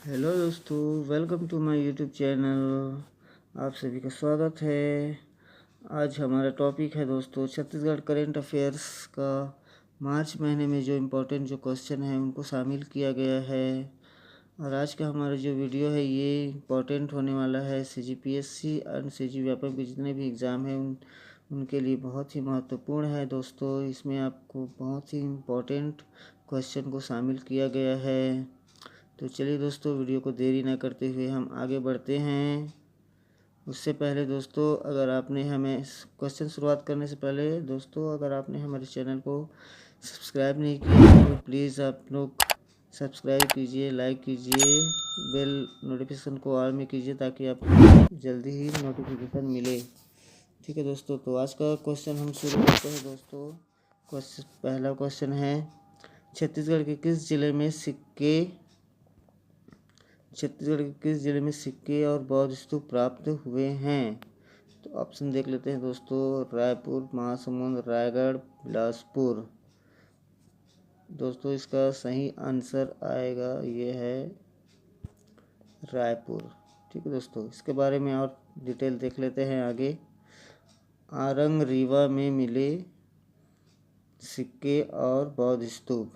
Hello दोस्तों, welcome to my YouTube channel. आप सभी का स्वागत है। आज हमारा टॉपिक है दोस्तों छत्तीसगढ़ करेंट अफेयर्स का मार्च महीने में जो इम्पोर्टेंट जो क्वेश्चन है उनको शामिल किया गया है। और आज का हमारा जो वीडियो है ये इम्पोर्टेंट होने वाला है CGPSC और CG व्यापक के जितने भी एग्ज़ाम हैं उनके लिए बहुत ही महत्वपूर्ण है दोस्तों। इसमें आपको बहुत ही इम्पोर्टेंट क्वेश्चन को शामिल किया गया है। तो चलिए दोस्तों, वीडियो को देरी ना करते हुए हम आगे बढ़ते हैं। उससे पहले दोस्तों, अगर आपने हमें क्वेश्चन शुरुआत करने से पहले दोस्तों, अगर आपने हमारे चैनल को सब्सक्राइब नहीं किया तो प्लीज़ आप लोग सब्सक्राइब कीजिए, लाइक कीजिए, बेल नोटिफिकेशन को ऑल में कीजिए ताकि आपको जल्दी ही नोटिफिकेशन मिले। ठीक है दोस्तों, तो आज का क्वेश्चन हम शुरू करते हैं दोस्तों। पहला क्वेश्चन है, छत्तीसगढ़ के किस जिले में सिक्के और बौद्ध स्तूप प्राप्त हुए हैं? तो ऑप्शन देख लेते हैं दोस्तों। रायपुर, महासमुंद, रायगढ़, बिलासपुर। दोस्तों इसका सही आंसर आएगा ये है रायपुर। ठीक है दोस्तों, इसके बारे में और डिटेल देख लेते हैं आगे। आरंग रीवा में मिले सिक्के और बौद्ध स्तूप।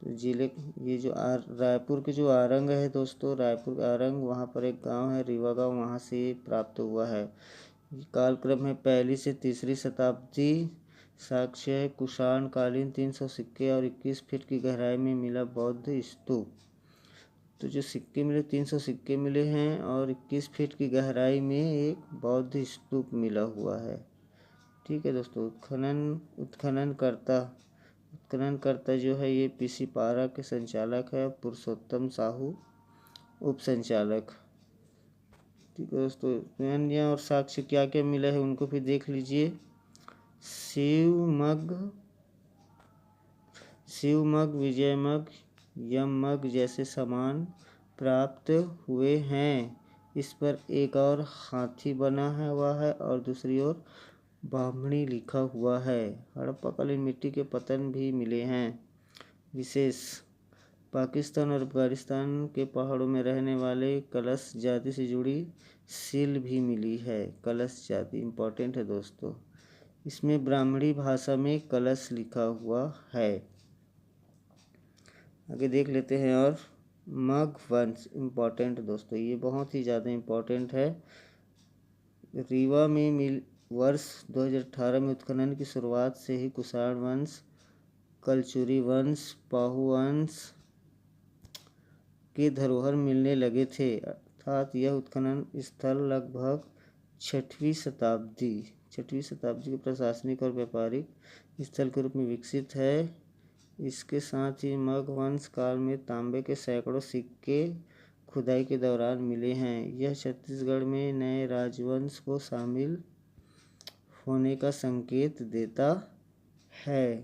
तो जिले ये जो रायपुर के जो आरंग है दोस्तों, रायपुर आरंग, वहाँ पर एक गांव है रीवा गांव, वहाँ से प्राप्त हुआ है। कालक्रम है 1ली से 3री शताब्दी। साक्ष्य है कुषाण कालीन 300 सिक्के और 21 फीट की गहराई में मिला बौद्ध स्तूप। तो जो सिक्के मिले 300 सिक्के मिले हैं और 21 फीट की गहराई में एक बौद्ध स्तूप मिला हुआ है। ठीक है दोस्तों, उत्खननकर्ता जो है ये PC पारा के संचालक है, पुरुषोत्तम साहू उप संचालक। ठीक है दोस्तों, अन्य और साक्ष्य क्या क्या मिला है उनको भी देख लीजिए। शिव मग, विजय मग, यम मग जैसे सामान प्राप्त हुए हैं। इस पर एक और हाथी बना हुआ है और दूसरी ओर ब्राह्मणी लिखा हुआ है। हड़प्पाकालीन मिट्टी के पत्थर भी मिले हैं। विशेष, पाकिस्तान और अफगानिस्तान के पहाड़ों में रहने वाले कलश जाति से जुड़ी सील भी मिली है। कलश जाति इम्पोर्टेंट है दोस्तों, इसमें ब्राह्मणी भाषा में कलश लिखा हुआ है। आगे देख लेते हैं। और मग वंश इम्पोर्टेंट दोस्तों, ये बहुत ही ज़्यादा इम्पोर्टेंट है। रीवा में वर्ष 2018 में उत्खनन की शुरुआत से ही कुषाण वंश, कलचुरी वंश, पाहु वंश के धरोहर मिलने लगे थे। अर्थात यह उत्खनन स्थल लगभग 6वीं शताब्दी के प्रशासनिक और व्यापारिक स्थल के रूप में विकसित है। इसके साथ ही मग वंश काल में तांबे के सैकड़ों सिक्के खुदाई के दौरान मिले हैं। यह छत्तीसगढ़ में नए राजवंश को शामिल होने का संकेत देता है,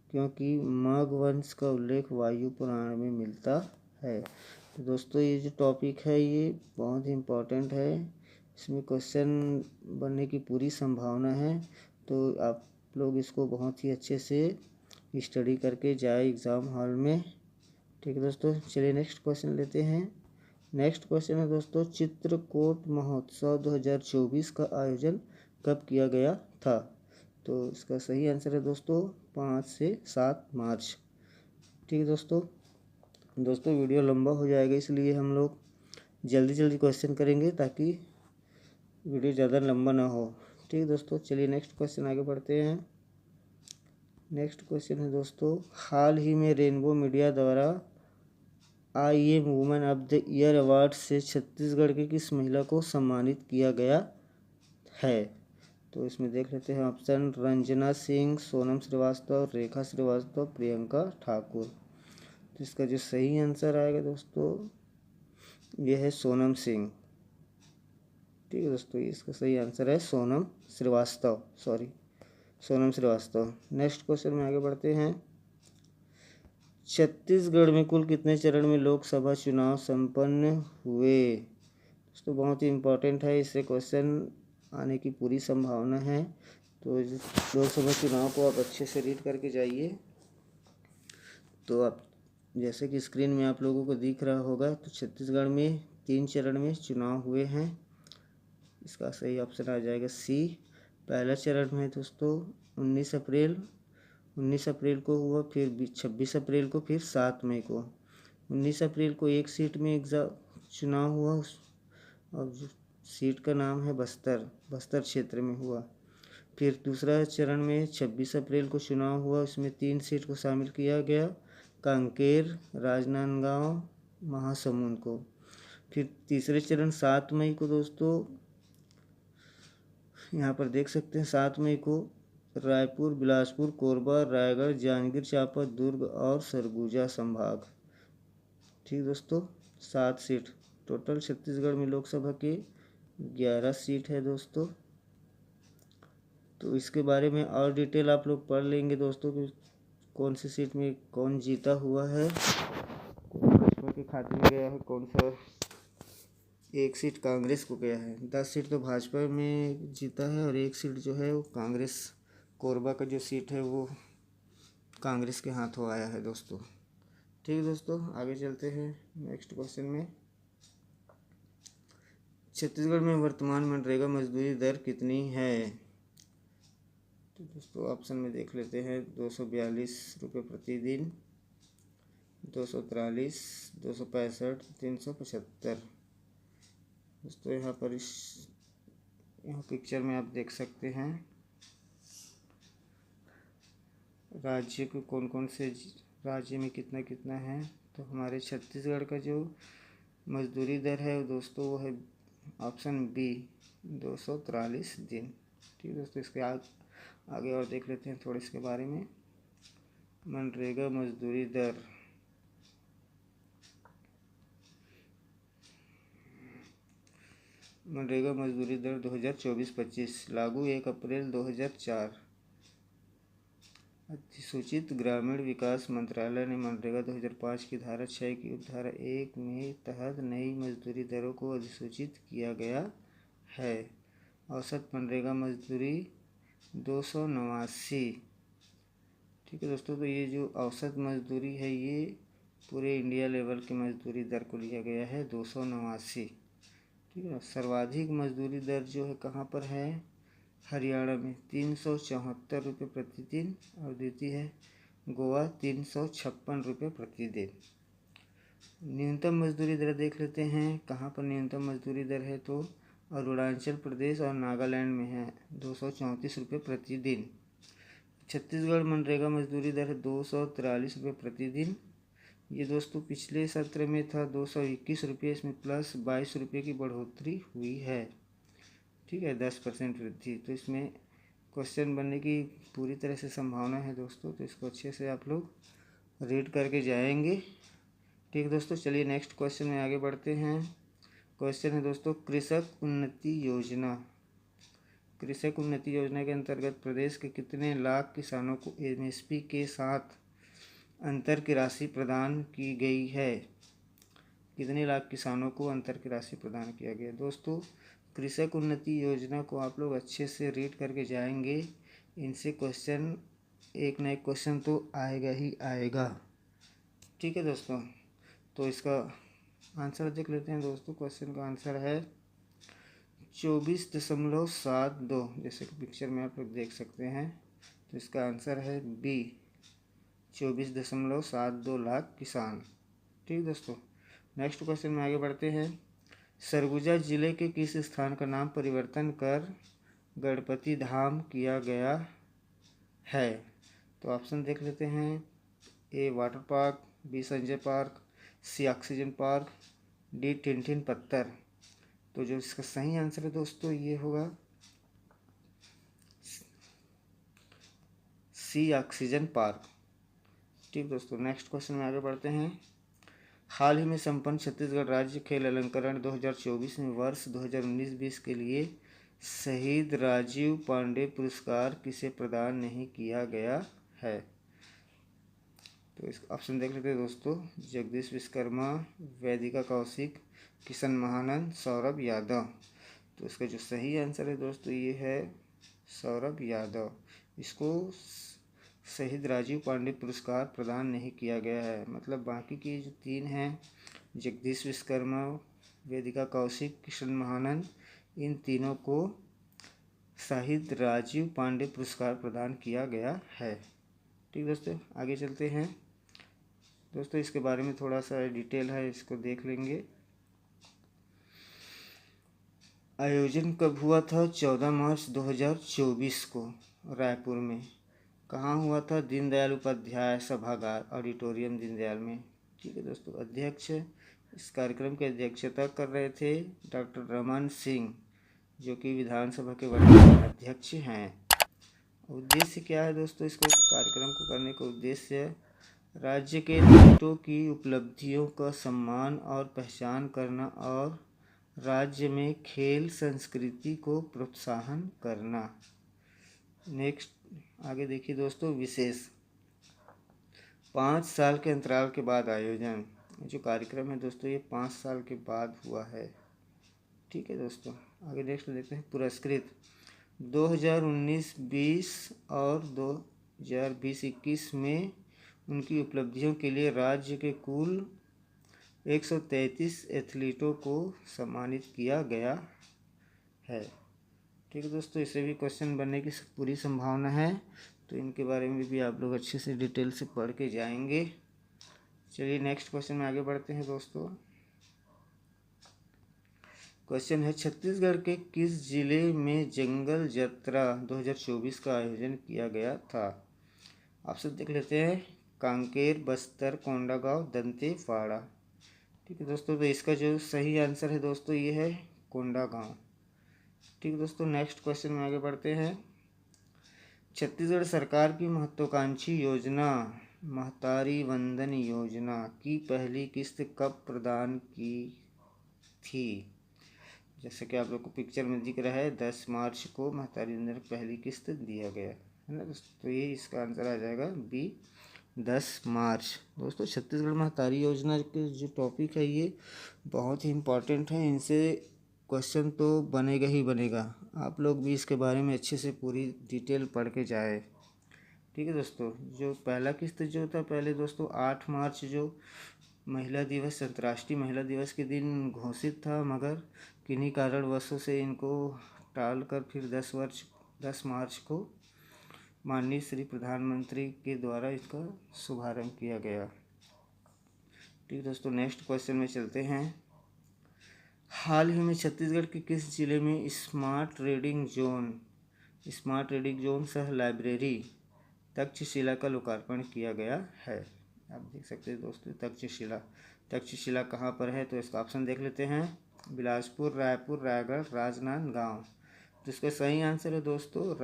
क्योंकि मग वंश का उल्लेख वायु पुराण में मिलता है। तो दोस्तों ये जो टॉपिक है ये बहुत ही इम्पोर्टेंट है, इसमें क्वेश्चन बनने की पूरी संभावना है। तो आप लोग इसको बहुत ही अच्छे से स्टडी करके जाए एग्ज़ाम हॉल में। ठीक है दोस्तों, चलिए नेक्स्ट क्वेश्चन लेते हैं। नेक्स्ट क्वेश्चन है दोस्तों, चित्रकोट महोत्सव 2024 का आयोजन कब किया गया था? तो इसका सही आंसर है दोस्तों 5 से 7 मार्च। ठीक है दोस्तों, वीडियो लंबा हो जाएगा इसलिए हम लोग जल्दी क्वेश्चन करेंगे ताकि वीडियो ज़्यादा लंबा ना हो। ठीक है दोस्तों, चलिए नेक्स्ट क्वेश्चन आगे बढ़ते हैं। नेक्स्ट क्वेश्चन है दोस्तों, हाल ही में रेनबो मीडिया द्वारा IM women of the year award से छत्तीसगढ़ की किस महिला को सम्मानित किया गया है? तो इसमें देख लेते हैं ऑप्शन। रंजना सिंह, सोनम श्रीवास्तव, रेखा श्रीवास्तव, प्रियंका ठाकुर। तो इसका जो सही आंसर आएगा दोस्तों ये है सोनम सिंह। ठीक है दोस्तों, इसका सही आंसर है सोनम श्रीवास्तव। नेक्स्ट क्वेश्चन में आगे बढ़ते हैं। छत्तीसगढ़ में कुल कितने चरण में लोकसभा चुनाव संपन्न हुए? दोस्तों बहुत ही इम्पोर्टेंट है, इससे क्वेश्चन आने की पूरी संभावना है। तो लोकसभा चुनाव को आप अच्छे से रीड करके जाइए तो आप जैसे कि स्क्रीन में आप लोगों को दिख रहा होगा, तो छत्तीसगढ़ में 3 चरण में चुनाव हुए हैं। इसका सही ऑप्शन आ जाएगा सी। पहला चरण में दोस्तों 19 अप्रैल को हुआ, फिर 26 अप्रैल को, फिर 7 मई को। 19 अप्रैल को एक सीट में चुनाव हुआ, और जो सीट का नाम है बस्तर क्षेत्र में हुआ। फिर दूसरा चरण में 26 अप्रैल को चुनाव हुआ, उसमें 3 सीट को शामिल किया गया, कांकेर, राजनांदगांव, महासमुंद को। फिर तीसरे चरण 7 मई को दोस्तों, यहाँ पर देख सकते हैं 7 मई को रायपुर, बिलासपुर, कोरबा, रायगढ़, जांजगीर चांपा, दुर्ग और सरगुजा संभाग। ठीक दोस्तों, 7 सीट टोटल छत्तीसगढ़ में लोकसभा के 11 सीट है दोस्तों। तो इसके बारे में और डिटेल आप लोग पढ़ लेंगे दोस्तों कि कौन सी सीट में कौन जीता हुआ है, भाजपा के खाते में गया है, कौन सा एक सीट कांग्रेस को गया है। 10 सीट तो भाजपा में जीता है और एक सीट जो है वो कांग्रेस, कोरबा का जो सीट है वो कांग्रेस के हाथों आया है दोस्तों। ठीक है दोस्तों, आगे चलते हैं नेक्स्ट क्वेश्चन में। छत्तीसगढ़ में वर्तमान मनरेगा मजदूरी दर कितनी है? तो दोस्तों ऑप्शन में देख लेते हैं। 242 रुपये प्रतिदिन, 243, 265, 375। दोस्तों यहाँ पर यहाँ पिक्चर में आप देख सकते हैं राज्य को, कौन कौन से राज्य में कितना कितना है। तो हमारे छत्तीसगढ़ का जो मजदूरी दर है दोस्तों वो है ऑप्शन बी, 243 दिन। ठीक है दोस्तों, इसके आगे और देख लेते हैं थोड़े इसके बारे में। मनरेगा मजदूरी दर, मनरेगा मजदूरी दर 2024-25 लागू 1 अप्रैल 2004। अधिसूचित ग्रामीण विकास मंत्रालय ने मनरेगा 2005 की धारा 6 की उपधारा 1 में तहत नई मजदूरी दरों को अधिसूचित किया गया है। औसत मनरेगा मजदूरी 289। ठीक है दोस्तों, तो ये जो औसत मजदूरी है ये पूरे इंडिया लेवल की मजदूरी दर को लिया गया है 289। ठीक है, सर्वाधिक मजदूरी दर जो है कहाँ पर है? हरियाणा में 374 रुपये प्रतिदिन, और द्वितीय है गोवा 356 रुपये प्रतिदिन। न्यूनतम मजदूरी दर देख लेते हैं कहाँ पर न्यूनतम मजदूरी दर है, तो अरुणाचल प्रदेश और नागालैंड में है 234 रुपये प्रतिदिन। छत्तीसगढ़ मनरेगा मजदूरी दर है 243 रुपये प्रतिदिन। ये दोस्तों पिछले सत्र में था 221 रुपये, इसमें प्लस 22 रुपये की बढ़ोतरी हुई है। ठीक है, 10% वृद्धि। तो इसमें क्वेश्चन बनने की पूरी तरह से संभावना है दोस्तों, तो इसको अच्छे से आप लोग रीड करके जाएंगे। ठीक दोस्तों, चलिए नेक्स्ट क्वेश्चन में आगे बढ़ते हैं। क्वेश्चन है दोस्तों कृषक उन्नति योजना। कृषक उन्नति योजना के अंतर्गत प्रदेश के कितने लाख किसानों को एमएसपी के साथ अंतर की राशि प्रदान की गई है? कितने लाख किसानों को अंतर की राशि प्रदान किया गया? दोस्तों कृषक उन्नति योजना को आप लोग अच्छे से रीड करके जाएंगे, इनसे क्वेश्चन एक न एक क्वेश्चन तो आएगा ही आएगा। ठीक है दोस्तों, तो इसका आंसर देख लेते हैं दोस्तों। क्वेश्चन का आंसर है 24.72, जैसे कि पिक्चर में आप लोग देख सकते हैं। तो इसका आंसर है बी, 24.72 लाख किसान। ठीक दोस्तों, नेक्स्ट क्वेश्चन में आगे बढ़ते हैं। सरगुजा जिले के किस स्थान का नाम परिवर्तन कर गणपति धाम किया गया है? तो ऑप्शन देख लेते हैं। A water park, B Sanjay park, C oxygen park, D टिनटिन पत्थर। तो जो इसका सही आंसर है दोस्तों ये होगा सी ऑक्सीजन पार्क। ठीक दोस्तों, नेक्स्ट क्वेश्चन में आगे बढ़ते हैं। हाल ही में संपन्न छत्तीसगढ़ राज्य खेल अलंकरण 2024 में वर्ष 2019-20 के लिए शहीद राजीव पांडे पुरस्कार किसे प्रदान नहीं किया गया है? तो इस ऑप्शन देख लेते हैं दोस्तों। जगदीश विश्वकर्मा, वैदिका कौशिक, किशन महानंद, सौरभ यादव। तो इसका जो सही आंसर है दोस्तों ये है सौरभ यादव। इसको शहीद राजीव पांडे पुरस्कार प्रदान नहीं किया गया है। मतलब बाकी की जो 3 हैं, जगदीश विश्वकर्मा, वेदिका कौशिक, किशन महानंद, इन तीनों को शहीद राजीव पांडे पुरस्कार प्रदान किया गया है। ठीक दोस्तों, आगे चलते हैं। दोस्तों इसके बारे में थोड़ा सा डिटेल है, इसको देख लेंगे। आयोजन कब हुआ था? 14 मार्च 2024 को रायपुर में। कहाँ हुआ था? दीनदयाल उपाध्याय सभागार, ऑडिटोरियम दीनदयाल में। ठीक है दोस्तों, अध्यक्ष इस कार्यक्रम की अध्यक्षता कर रहे थे डॉक्टर रमन सिंह, जो कि विधानसभा के वर्तमान अध्यक्ष हैं। उद्देश्य क्या है दोस्तों? इसको कार्यक्रम को करने का उद्देश्य राज्य के एथलीटों की उपलब्धियों का सम्मान और पहचान करना और राज्य में खेल संस्कृति को प्रोत्साहन करना। नेक्स्ट आगे देखिए दोस्तों, विशेष 5 साल के अंतराल के बाद आयोजन। जो कार्यक्रम है दोस्तों ये 5 साल के बाद हुआ है। ठीक है दोस्तों, आगे नेक्स्ट देखते हैं। पुरस्कृत 2019-20 और 2020-21 में उनकी उपलब्धियों के लिए राज्य के कुल 133 एथलीटों को सम्मानित किया गया है। ठीक है दोस्तों, इससे भी क्वेश्चन बनने की पूरी संभावना है, तो इनके बारे में भी आप लोग अच्छे से डिटेल से पढ़ के जाएंगे। चलिए नेक्स्ट क्वेश्चन में आगे बढ़ते हैं दोस्तों। क्वेश्चन है, छत्तीसगढ़ के किस जिले में जंगल यात्रा 2024 का आयोजन किया गया था? ऑप्शन देख लेते हैं। कांकेर, बस्तर, कोंडागांव, दंतेवाड़ा। ठीक है दोस्तों, तो इसका जो सही आंसर है दोस्तों ये है कोंडागांव। ठीक है दोस्तों, नेक्स्ट क्वेश्चन में आगे बढ़ते हैं। छत्तीसगढ़ सरकार की महत्वाकांक्षी योजना महतारी वंदन योजना की पहली किस्त कब प्रदान की थी? जैसे कि आप लोग को पिक्चर में दिख रहा है, 10 मार्च को महतारी वंदन पहली किस्त दिया गया है ना दोस्तों। तो ये इसका आंसर आ जाएगा बी, 10 मार्च। दोस्तों छत्तीसगढ़ महतारी योजना के जो टॉपिक है ये बहुत ही इम्पोर्टेंट है, इनसे क्वेश्चन तो बनेगा ही बनेगा। आप लोग भी इसके बारे में अच्छे से पूरी डिटेल पढ़ के जाए। ठीक है दोस्तों, जो पहला किस्त जो था पहले दोस्तों 8 मार्च जो महिला दिवस, अंतर्राष्ट्रीय महिला दिवस के दिन घोषित था, मगर किन्हीं कारणवशों से इनको टाल कर फिर 10 मार्च को माननीय श्री प्रधानमंत्री के द्वारा इसका शुभारंभ किया गया। ठीक दोस्तों, नेक्स्ट क्वेश्चन में चलते हैं। हाल ही में छत्तीसगढ़ के किस जिले में स्मार्ट रीडिंग जोन सह लाइब्रेरी तक्षशिला का लोकार्पण किया गया है? आप देख सकते हैं दोस्तों, तक्षशिला कहाँ पर है? तो इसका ऑप्शन देख लेते हैं। बिलासपुर, रायपुर, रायगढ़, राजनांदगांव। तो इसका सही आंसर है दोस्तों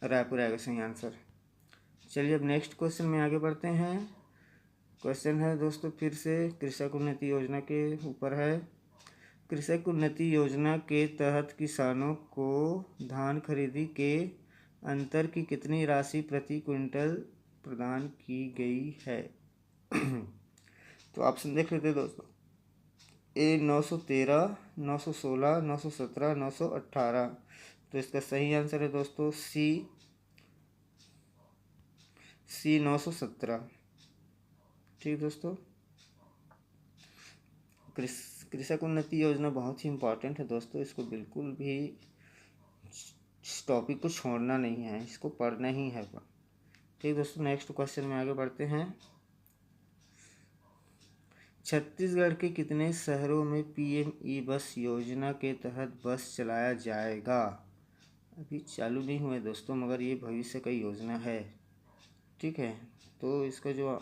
रायपुर आएगा सही आंसर। चलिए अब नेक्स्ट क्वेश्चन में आगे बढ़ते हैं। क्वेश्चन है दोस्तों फिर से कृषक उन्नति योजना के ऊपर है। कृषक उन्नति योजना के तहत किसानों को धान खरीदी के अंतर की कितनी राशि प्रति क्विंटल प्रदान की गई है? तो ऑप्शन देख लेते हैं दोस्तों। ए 913, 916, 917, 918। तो इसका सही आंसर है दोस्तों सी 917। ठीक दोस्तों, कृषक उन्नति योजना बहुत ही इम्पोर्टेंट है दोस्तों, इसको बिल्कुल भी इस टॉपिक को छोड़ना नहीं है, इसको पढ़ना ही है। ठीक दोस्तों, नेक्स्ट क्वेश्चन में आगे बढ़ते हैं। छत्तीसगढ़ के कितने शहरों में पीएम ई बस योजना के तहत बस चलाया जाएगा? अभी चालू नहीं हुआ है दोस्तों, मगर ये भविष्य का योजना है। ठीक है, तो इसका जो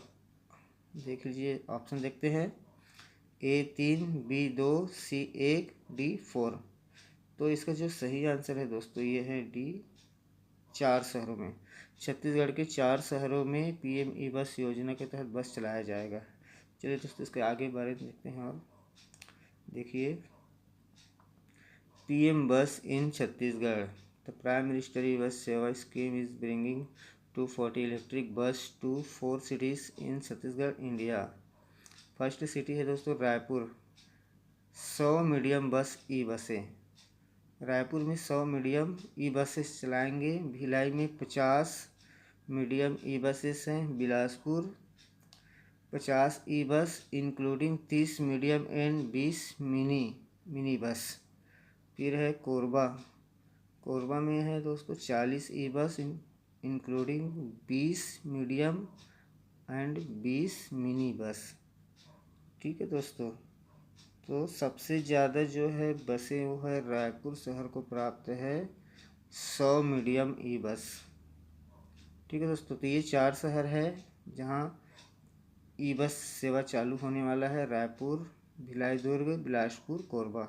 देख लीजिए, ऑप्शन देखते हैं। A3, B2, C1, D4। तो इसका जो सही आंसर है दोस्तों ये है डी, 4 शहरों में। छत्तीसगढ़ के 4 शहरों में पीएम ई बस योजना के तहत बस चलाया जाएगा। चलिए दोस्तों इसके आगे बारे में देखते हैं। और देखिए, PM bus in Chhattisgarh, the prime minister e bus Sewa scheme is bringing 240 electric bus to 4 cities in Chhattisgarh India. First city है दोस्तों रायपुर, 100 मीडियम बस ई बसें। रायपुर में 100 मीडियम ई बसेस चलाएंगे। भिलाई में 50 मीडियम ई बसेस हैं। बिलासपुर 50 ई बस including 30 medium and 20 mini bus. फिर है कोरबा में है दोस्तों 40 ई बस including 20 medium and 20 mini bus. ठीक है दोस्तों, तो सबसे ज़्यादा जो है बसें वो है रायपुर शहर को प्राप्त है 100 मीडियम ई बस। ठीक है दोस्तों, तो ये 4 शहर है जहाँ ई बस सेवा चालू होने वाला है, रायपुर, भिलाई दुर्ग, बिलासपुर, कोरबा।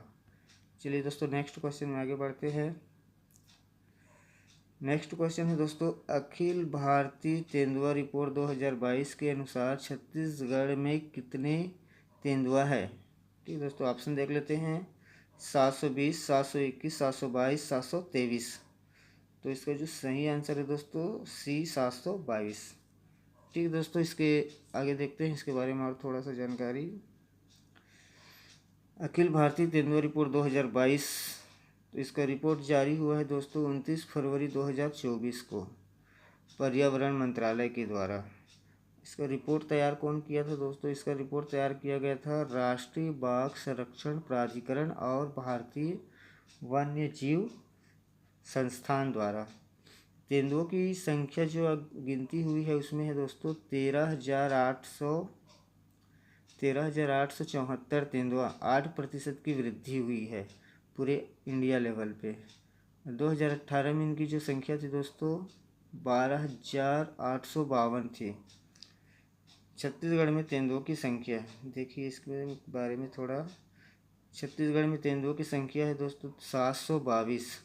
चलिए दोस्तों नेक्स्ट क्वेश्चन में आगे बढ़ते हैं। नेक्स्ट क्वेश्चन है दोस्तों, अखिल भारतीय तेंदुआ रिपोर्ट 2022 के अनुसार छत्तीसगढ़ में कितने तेंदुआ है? ठीक है दोस्तों, ऑप्शन देख लेते हैं। 720, 721, 722, 723। तो इसका जो सही आंसर है दोस्तों सी 722। ठीक है दोस्तों, इसके आगे देखते हैं इसके बारे में और थोड़ा सा जानकारी। अखिल भारतीय तेंदुआ रिपोर्ट 2022, तो इसका रिपोर्ट जारी हुआ है दोस्तों 29 फरवरी 2024 को पर्यावरण मंत्रालय के द्वारा। इसका रिपोर्ट तैयार कौन किया था दोस्तों? इसका रिपोर्ट तैयार किया गया था राष्ट्रीय बाघ संरक्षण प्राधिकरण और भारतीय वन्य जीव संस्थान द्वारा। तेंदुओं की संख्या जो गिनती हुई है उसमें है दोस्तों 13,874 तेंदुआ, 8% की वृद्धि हुई है पूरे इंडिया लेवल पे। 2018 में इनकी जो संख्या थी दोस्तों 12,852 थी। छत्तीसगढ़ में तेंदुओं की संख्या देखिए, इसके बारे में थोड़ा। छत्तीसगढ़ में तेंदुओं की संख्या है दोस्तों 722।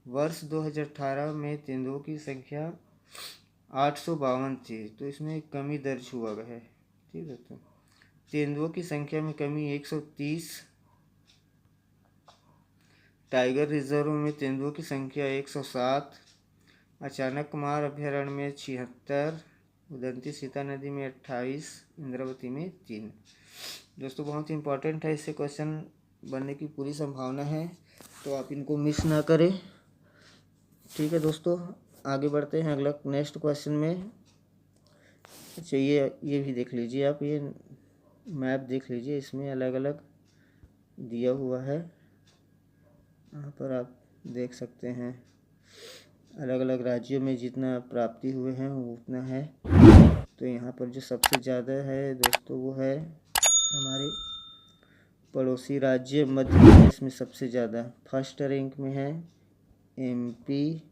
वर्ष 2018 में तेंदुओं की संख्या 852 थी, तो इसमें कमी दर्ज हुआ है। ठीक है दोस्तों, तेंदुओं की संख्या में कमी 130। टाइगर रिजर्व में तेंदुओं की संख्या 107। अचानक मार अभयारण्य में 76। उदंती सीता नदी में 28। इंद्रावती में 3। दोस्तों बहुत ही इंपॉर्टेंट है, इससे क्वेश्चन बनने की पूरी संभावना है, तो आप इनको मिस ना करें। ठीक है दोस्तों, आगे बढ़ते हैं अगला नेक्स्ट क्वेश्चन में। अच्छा, ये भी देख लीजिए आप, ये मैप देख लीजिए, इसमें अलग अलग दिया हुआ है, यहाँ पर आप देख सकते हैं। अलग अलग राज्यों में जितना प्राप्ति हुए हैं वो उतना है। तो यहाँ पर जो सबसे ज़्यादा है दोस्तों वो है हमारे पड़ोसी राज्य मध्य प्रदेश में सबसे ज़्यादा। फर्स्ट रैंक में है एमपी,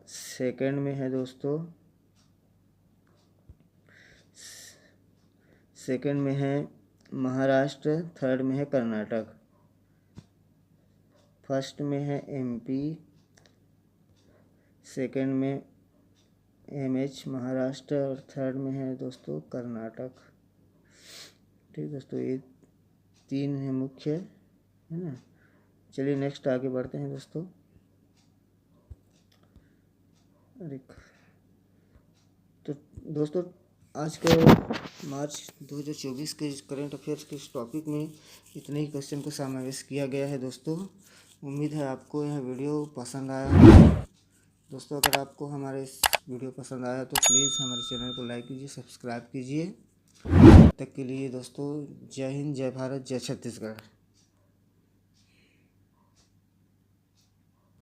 सेकंड में है दोस्तों, सेकंड में है महाराष्ट्र, थर्ड में है कर्नाटक। फर्स्ट में है एमपी, सेकंड में एमएच महाराष्ट्र और थर्ड में है दोस्तों कर्नाटक। ठीक दोस्तों, ये 3 है मुख्य, है ना। चलिए नेक्स्ट आगे बढ़ते हैं दोस्तों। अरे तो दोस्तों आज के मार्च 2024 के करंट अफेयर्स के इस टॉपिक में इतने ही क्वेश्चन को समावेश किया गया है दोस्तों। उम्मीद है आपको यह वीडियो पसंद आया दोस्तों। अगर आपको हमारे इस वीडियो पसंद आया तो प्लीज़ हमारे चैनल को लाइक कीजिए, सब्सक्राइब कीजिए। तब तक के लिए दोस्तों जय हिंद, जय भारत, जय छत्तीसगढ़।